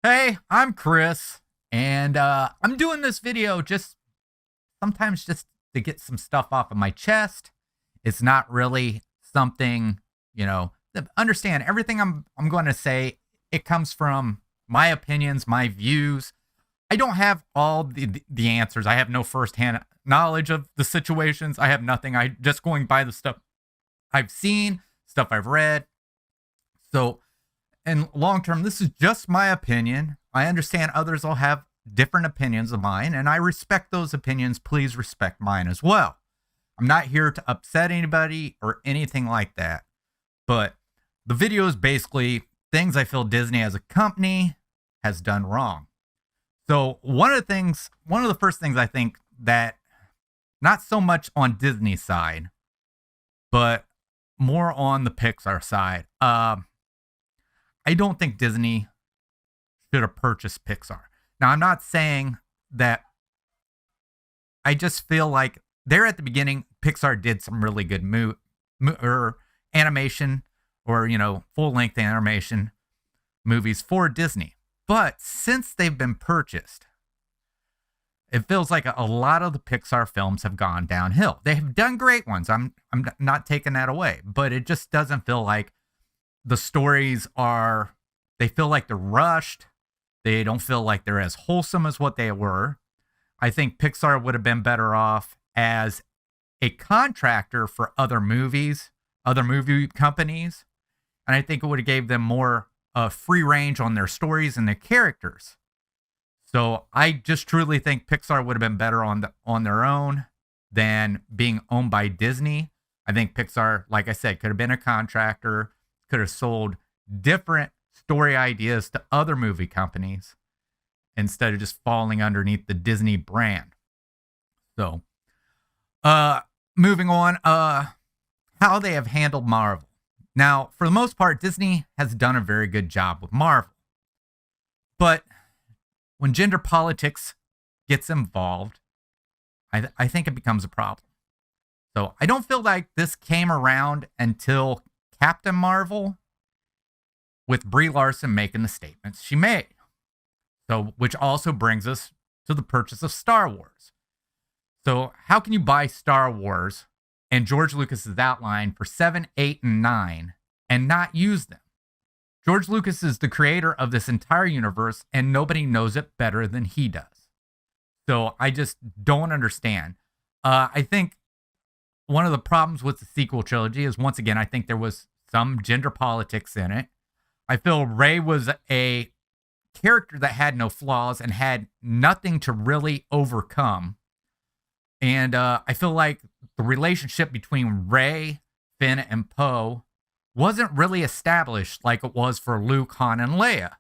Hey, I'm Chris, and I'm doing this video just sometimes just to get some stuff off of my chest. It's not really something, understand everything I'm going to say. It comes from my opinions, my views. I don't have all the answers. I have no firsthand knowledge of the situations. I have nothing. I just going by the stuff I've seen, stuff I've read. So and long term, this is just my opinion. I understand others will have different opinions of mine, and I respect those opinions. Please respect mine as well. I'm not here to upset anybody or anything like that. But the video is basically things I feel Disney as a company has done wrong. So one of the first things I think that not so much on Disney side, but more on the Pixar side. I don't think Disney should have purchased Pixar. Now, I'm not saying that. I just feel like there at the beginning, Pixar did some really good or animation or, full length animation movies for Disney. But since they've been purchased, it feels like a lot of the Pixar films have gone downhill. They have done great ones. I'm not taking that away, but it just doesn't feel like the stories they feel like they're rushed. They don't feel like they're as wholesome as what they were. I think Pixar would have been better off as a contractor for other movies, other movie companies. And I think it would have gave them more free range on their stories and their characters. So I just truly think Pixar would have been better on their own than being owned by Disney. I think Pixar, like I said, could have been a contractor, could have sold different story ideas to other movie companies instead of just falling underneath the Disney brand. So, moving on, how they have handled Marvel. Now, for the most part, Disney has done a very good job with Marvel. But when gender politics gets involved, I think it becomes a problem. So I don't feel like this came around until Captain Marvel, with Brie Larson making the statements she made. So, which also brings us to the purchase of Star Wars. So, how can you buy Star Wars and George Lucas's outline for 7, 8, and 9 and not use them? George Lucas is the creator of this entire universe, and nobody knows it better than he does. So, I just don't understand. I think one of the problems with the sequel trilogy is, once again, I think there was some gender politics in it. I feel Rey was a character that had no flaws and had nothing to really overcome. And I feel like the relationship between Rey, Finn, and Poe wasn't really established like it was for Luke, Han, and Leia.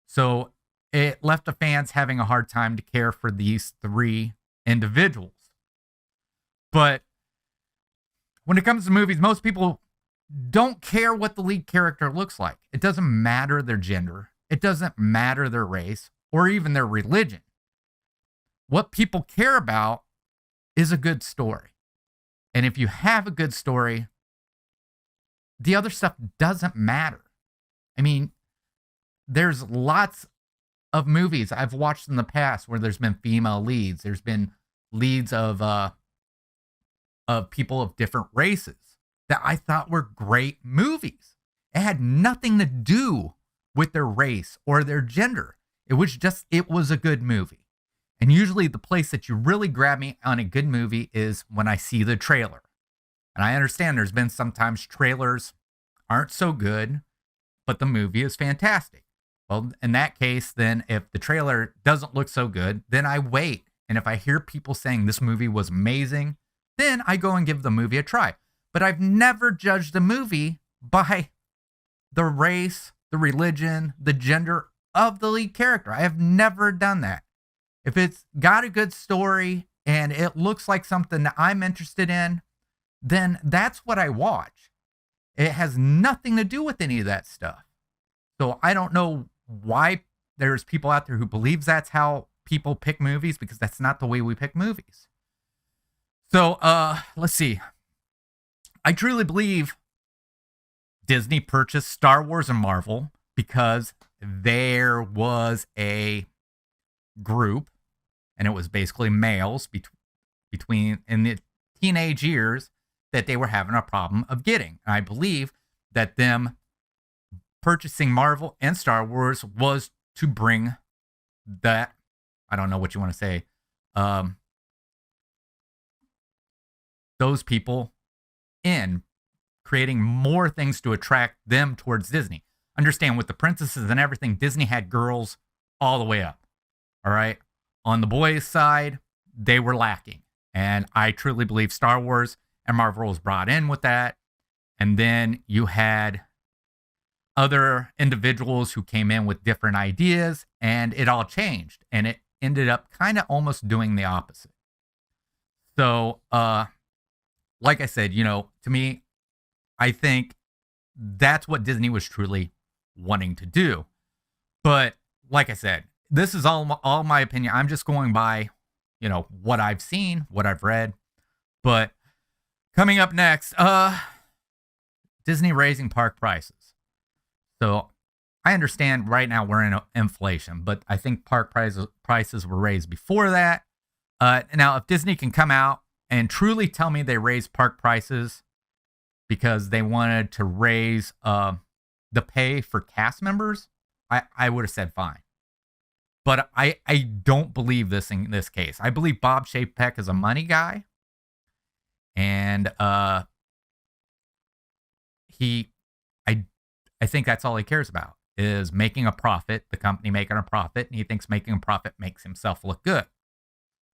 So it left the fans having a hard time to care for these three individuals. But when it comes to movies, most people don't care what the lead character looks like. It doesn't matter their gender. It doesn't matter their race or even their religion. What people care about is a good story. And if you have a good story, the other stuff doesn't matter. I mean, there's lots of movies I've watched in the past where there's been female leads. There's been leads of people of different races that I thought were great movies. It had nothing to do with their race or their gender. It was a good movie. And usually the place that you really grab me on a good movie is when I see the trailer. And I understand there's been sometimes trailers aren't so good, but the movie is fantastic. Well, in that case, then if the trailer doesn't look so good, then I wait. And if I hear people saying this movie was amazing, then I go and give the movie a try. But I've never judged a movie by the race, the religion, the gender of the lead character. I have never done that. If it's got a good story and it looks like something that I'm interested in, then that's what I watch. It has nothing to do with any of that stuff. So I don't know why there's people out there who believes that's how people pick movies, because that's not the way we pick movies. So let's see. I truly believe Disney purchased Star Wars and Marvel because there was a group, and it was basically males between in the teenage years that they were having a problem of getting. And I believe that them purchasing Marvel and Star Wars was to bring that, I don't know what you want to say, those people in, creating more things to attract them towards Disney. Understand, with the princesses and everything, Disney had girls all the way up. All right. On the boys' side, they were lacking. And I truly believe Star Wars and Marvel was brought in with that. And then you had other individuals who came in with different ideas, and it all changed. And it ended up kind of almost doing the opposite. So, like I said, to me, I think that's what Disney was truly wanting to do. But like I said, this is all my opinion. I'm just going by, what I've seen, what I've read. But coming up next, Disney raising park prices. So I understand right now we're in inflation, but I think park prices were raised before that. Now, if Disney can come out and truly tell me they raised park prices because they wanted to raise the pay for cast members, I would have said fine. But I don't believe this in this case. I believe Bob Chapek is a money guy. And I think that's all he cares about, is making a profit, the company making a profit, and he thinks making a profit makes himself look good.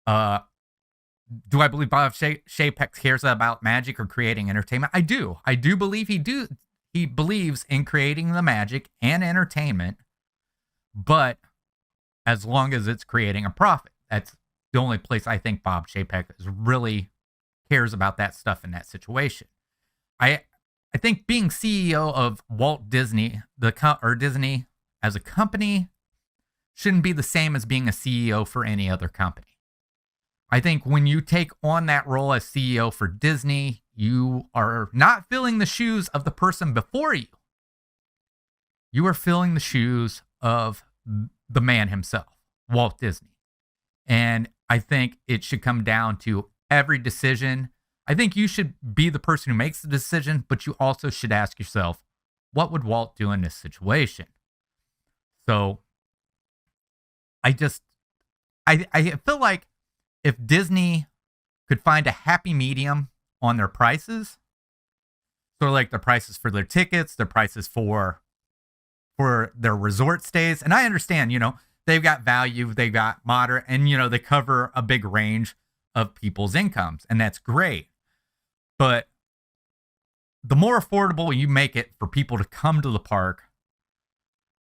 Do I believe Bob Chapek cares about magic or creating entertainment? I do. I do believe he believes in creating the magic and entertainment, but as long as it's creating a profit. That's the only place I think Bob Chapek really cares about that stuff in that situation. I think being CEO of Walt Disney, or Disney as a company, shouldn't be the same as being a CEO for any other company. I think when you take on that role as CEO for Disney, you are not filling the shoes of the person before you. You are filling the shoes of the man himself, Walt Disney. And I think it should come down to every decision. I think you should be the person who makes the decision, but you also should ask yourself, what would Walt do in this situation? So I feel like if Disney could find a happy medium on their prices, sort of like the prices for their tickets, their prices for their resort stays. And I understand, they've got value, they've got moderate, and, they cover a big range of people's incomes, and that's great. But the more affordable you make it for people to come to the park,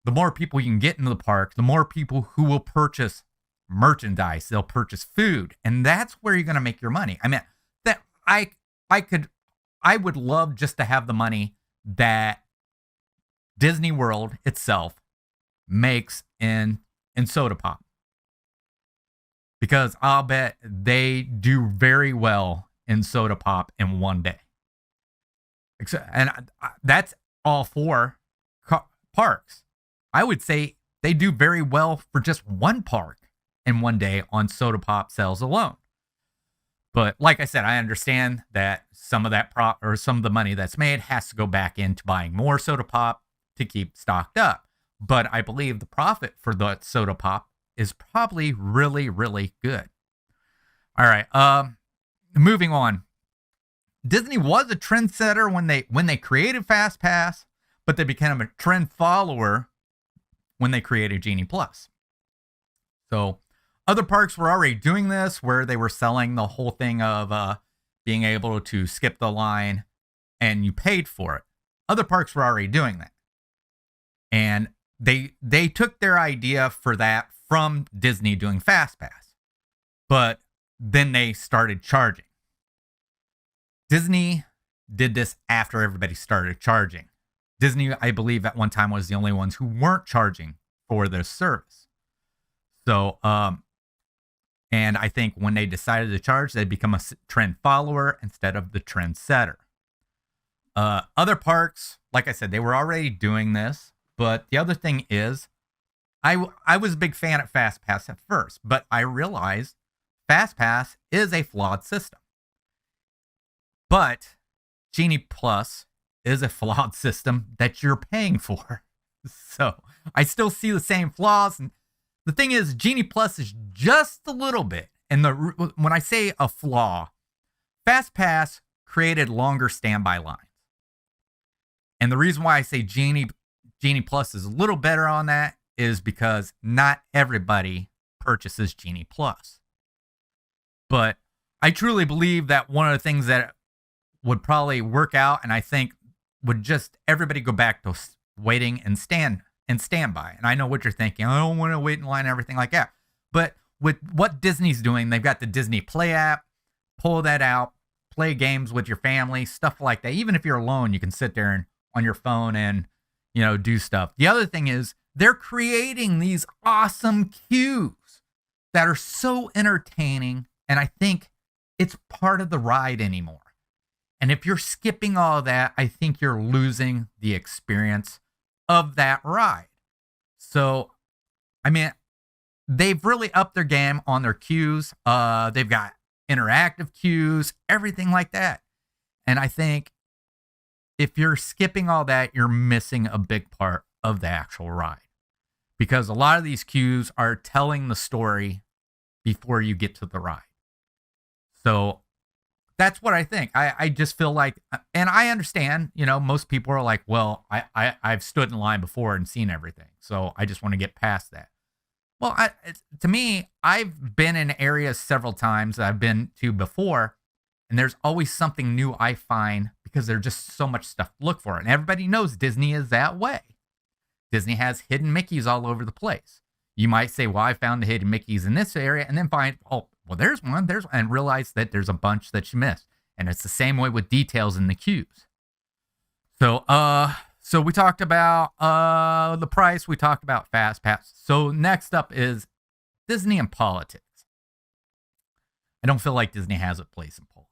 the more people you can get into the park, the more people who will purchase merchandise, they'll purchase food, and that's where you're going to make your money. I mean, that I would love just to have the money that Disney World itself makes in soda pop, because I'll bet they do very well in soda pop in one day. And that's all four parks. I would say they do very well for just one park in one day on soda pop sales alone. But like I said, I understand that some of that some of the money that's made has to go back into buying more soda pop to keep stocked up. But I believe the profit for the soda pop is probably really, really good. All right. Moving on. Disney was a trendsetter when they created Fast Pass, but they became a trend follower when they created Genie Plus. So other parks were already doing this, where they were selling the whole thing of being able to skip the line and you paid for it. Other parks were already doing that. And they took their idea for that from Disney doing Fast Pass. But then they started charging. Disney did this after everybody started charging. Disney, I believe, at one time was the only ones who weren't charging for their service. So, and I think when they decided to charge, they become a trend follower instead of the trend setter. Other parks, like I said, they were already doing this. But the other thing is, I was a big fan at FastPass at first, but I realized FastPass is a flawed system. But Genie Plus is a flawed system that you're paying for. So I still see the same flaws. And the thing is, Genie Plus is just a little bit. And when I say a flaw, FastPass created longer standby lines. And the reason why I say Genie Plus is a little better on that is because not everybody purchases Genie Plus. But I truly believe that one of the things that would probably work out, and I think would just everybody go back to waiting and standby. And I know what you're thinking. I don't want to wait in line and everything like that. But with what Disney's doing, they've got the Disney Play app. Pull that out, play games with your family, stuff like that. Even if you're alone, you can sit there and on your phone and, do stuff. The other thing is they're creating these awesome queues that are so entertaining. And I think it's part of the ride anymore. And if you're skipping all of that, I think you're losing the experience of that ride. So, I mean, they've really upped their game on their queues. They've got interactive queues, everything like that. And I think if you're skipping all that, you're missing a big part of the actual ride. Because a lot of these queues are telling the story before you get to the ride. So that's what I think. I just feel like, and I understand, most people are like, well, I've stood in line before and seen everything. So I just want to get past that. Well, to me, I've been in areas several times that I've been to before, and there's always something new I find because there's just so much stuff to look for. And everybody knows Disney is that way. Disney has hidden Mickeys all over the place. You might say, well, I found the hidden Mickeys in this area, and then find, oh, well, there's one, and realize that there's a bunch that you missed. And it's the same way with details in the queues. So we talked about the price. We talked about FastPass. So next up is Disney and politics. I don't feel like Disney has a place in politics.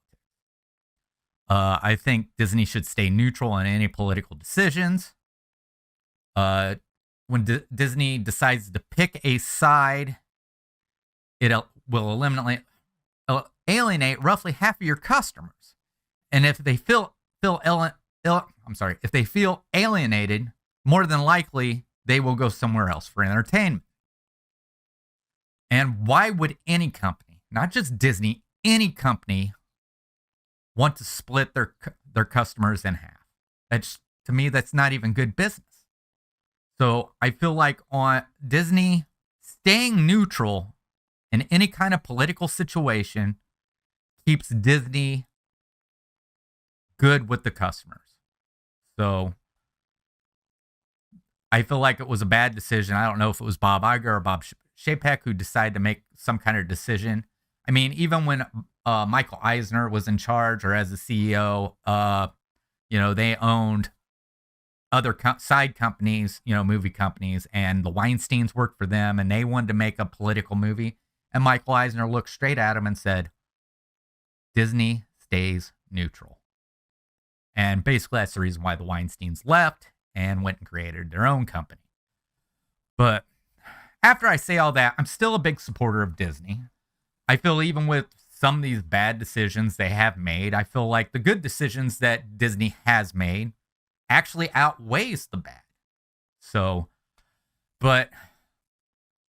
I think Disney should stay neutral on any political decisions. When Disney decides to pick a side, it will alienate roughly half of your customers. And if they feel alienated, more than likely they will go somewhere else for entertainment. And why would any company, not just Disney, any company want to split their customers in half? To me, that's not even good business. So I feel like on Disney staying neutral in any kind of political situation keeps Disney good with the customers. So I feel like it was a bad decision. I don't know if it was Bob Iger or Bob Chapek who decided to make some kind of decision. I mean, even when Michael Eisner was in charge or as the CEO, they owned other side companies, movie companies, and the Weinsteins worked for them, and they wanted to make a political movie. And Michael Eisner looked straight at him and said, Disney stays neutral. And basically that's the reason why the Weinsteins left and went and created their own company. But after I say all that, I'm still a big supporter of Disney. I feel even with some of these bad decisions they have made, I feel like the good decisions that Disney has made actually outweighs the bad. So, but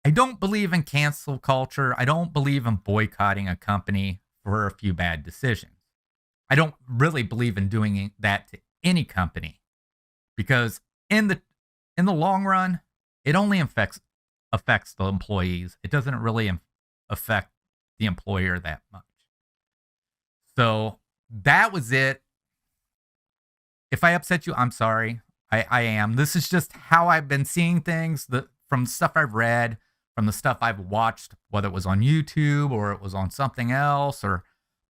I don't believe in cancel culture. I don't believe in boycotting a company for a few bad decisions. I don't really believe in doing that to any company because in the long run, it only affects the employees. It doesn't really affect the employer that much. So that was it. If I upset you, I'm sorry. I am. This is just how I've been seeing things from the stuff I've read, from the stuff I've watched, whether it was on YouTube or it was on something else,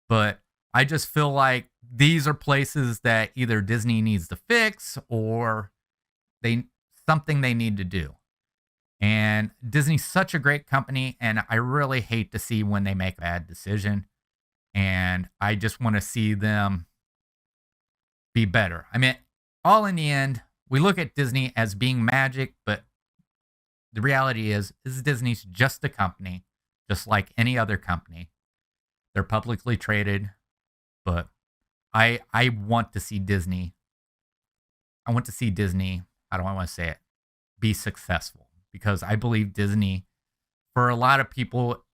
but I just feel like these are places that either Disney needs to fix or something they need to do. And Disney's such a great company, and I really hate to see when they make a bad decision. And I just want to see them be better. I mean, all in the end, we look at Disney as being magic, but the reality is Disney's just a company, just like any other company. They're publicly traded, but I want to see Disney. I want to see Disney. How do I want to say it? Be successful, because I believe Disney, for a lot of people,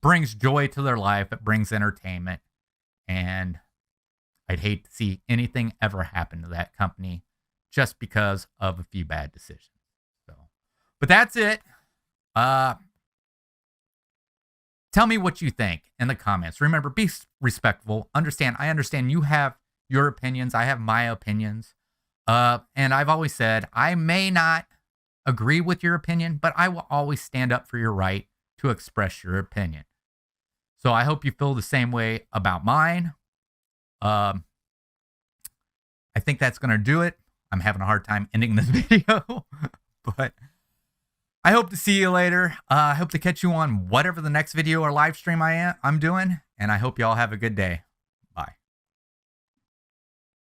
brings joy to their life. It brings entertainment, and I'd hate to see anything ever happen to that company just because of a few bad decisions. So, but that's it. Tell me what you think in the comments. Remember, be respectful. I understand you have your opinions. I have my opinions. And I've always said, I may not agree with your opinion, but I will always stand up for your right to express your opinion. So I hope you feel the same way about mine. I think that's going to do it. I'm having a hard time ending this video, but I hope to see you later. I hope to catch you on whatever the next video or live stream I'm doing, and I hope you all have a good day.